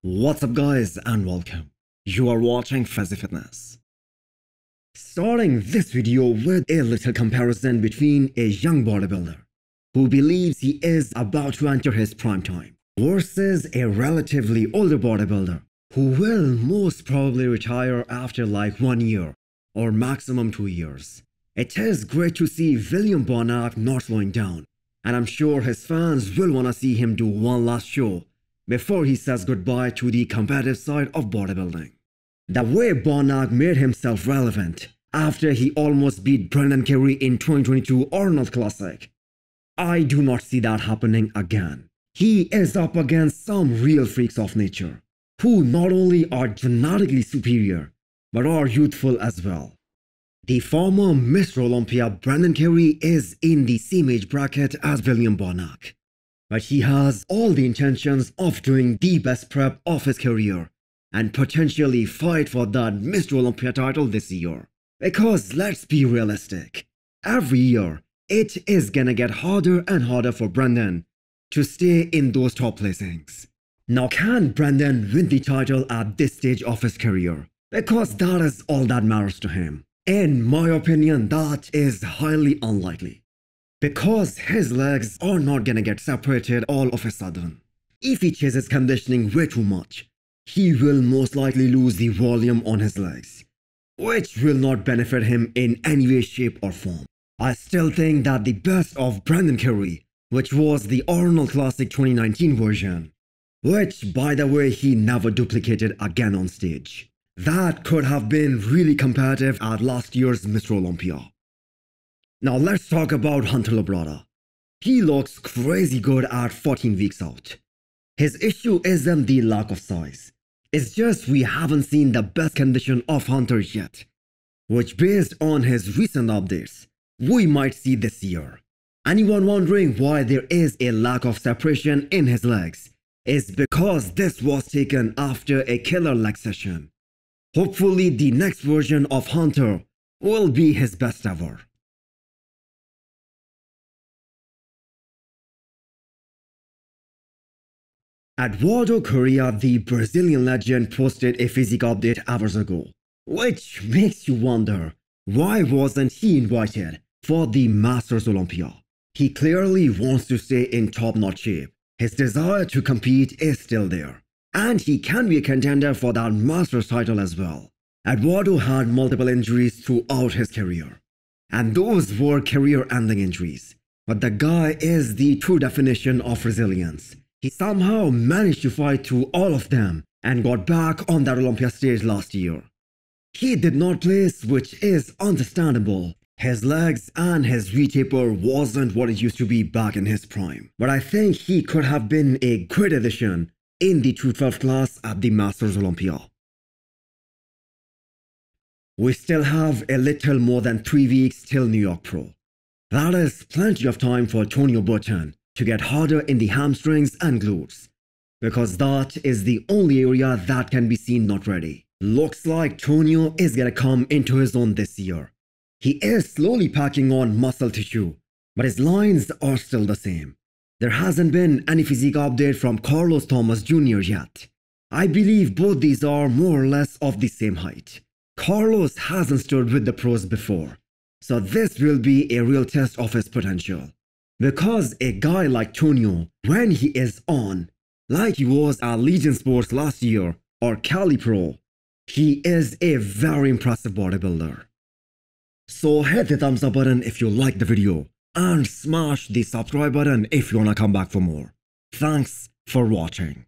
What's up guys and welcome. You are watching Fazi Fitness. Starting this video with a little comparison between a young bodybuilder who believes he is about to enter his prime time versus a relatively older bodybuilder who will most probably retire after like 1 year or maximum 2 years. It is great to see William Bonac not slowing down, and I'm sure his fans will wanna see him do one last show before he says goodbye to the competitive side of bodybuilding. The way Bonac made himself relevant after he almost beat Brendan Carey in 2022 Arnold Classic, I do not see that happening again. He is up against some real freaks of nature who not only are genetically superior but are youthful as well. The former Mr. Olympia Brendan Carey is in the same age bracket as William Bonac, but he has all the intentions of doing the best prep of his career and potentially fight for that Mr. Olympia title this year. Because let's be realistic, every year it is gonna get harder and harder for Brendan to stay in those top placings. Now, can Brendan win the title at this stage of his career? Because that is all that matters to him. In my opinion, that is highly unlikely, because his legs are not gonna get separated all of a sudden. If he chases conditioning way too much, he will most likely lose the volume on his legs, which will not benefit him in any way, shape or form. I still think that the best of Brendan Carey, which was the Arnold Classic 2019 version, which by the way he never duplicated again on stage, that could have been really competitive at last year's Mr. Olympia. Now let's talk about Hunter Labrada. He looks crazy good at 14 weeks out. His issue isn't the lack of size. It's just we haven't seen the best condition of Hunter yet, which based on his recent updates, we might see this year. Anyone wondering why there is a lack of separation in his legs is because this was taken after a killer leg session. Hopefully the next version of Hunter will be his best ever. Eduardo Correa, the Brazilian legend, posted a physique update hours ago, which makes you wonder, why wasn't he invited for the Masters Olympia? He clearly wants to stay in top-notch shape. His desire to compete is still there, and he can be a contender for that Masters title as well. Eduardo had multiple injuries throughout his career, and those were career-ending injuries. But the guy is the true definition of resilience. He somehow managed to fight through all of them and got back on that Olympia stage last year. He did not place, which is understandable. His legs and his V-taper wasn't what it used to be back in his prime, but I think he could have been a great addition in the 212 class at the Masters Olympia. We still have a little more than 3 weeks till New York Pro. That is plenty of time for Tonio Burton to get harder in the hamstrings and glutes, because that is the only area that can be seen not ready. Looks like Tonio is gonna come into his own this year. He is slowly packing on muscle tissue, but his lines are still the same. There hasn't been any physique update from Carlos Thomas Jr. yet. I believe both these are more or less of the same height. Carlos hasn't stood with the pros before, so this will be a real test of his potential. Because a guy like Tonio, when he is on, like he was at Legion Sports last year or Cali Pro, he is a very impressive bodybuilder. So hit the thumbs up button if you liked the video and smash the subscribe button if you wanna come back for more. Thanks for watching.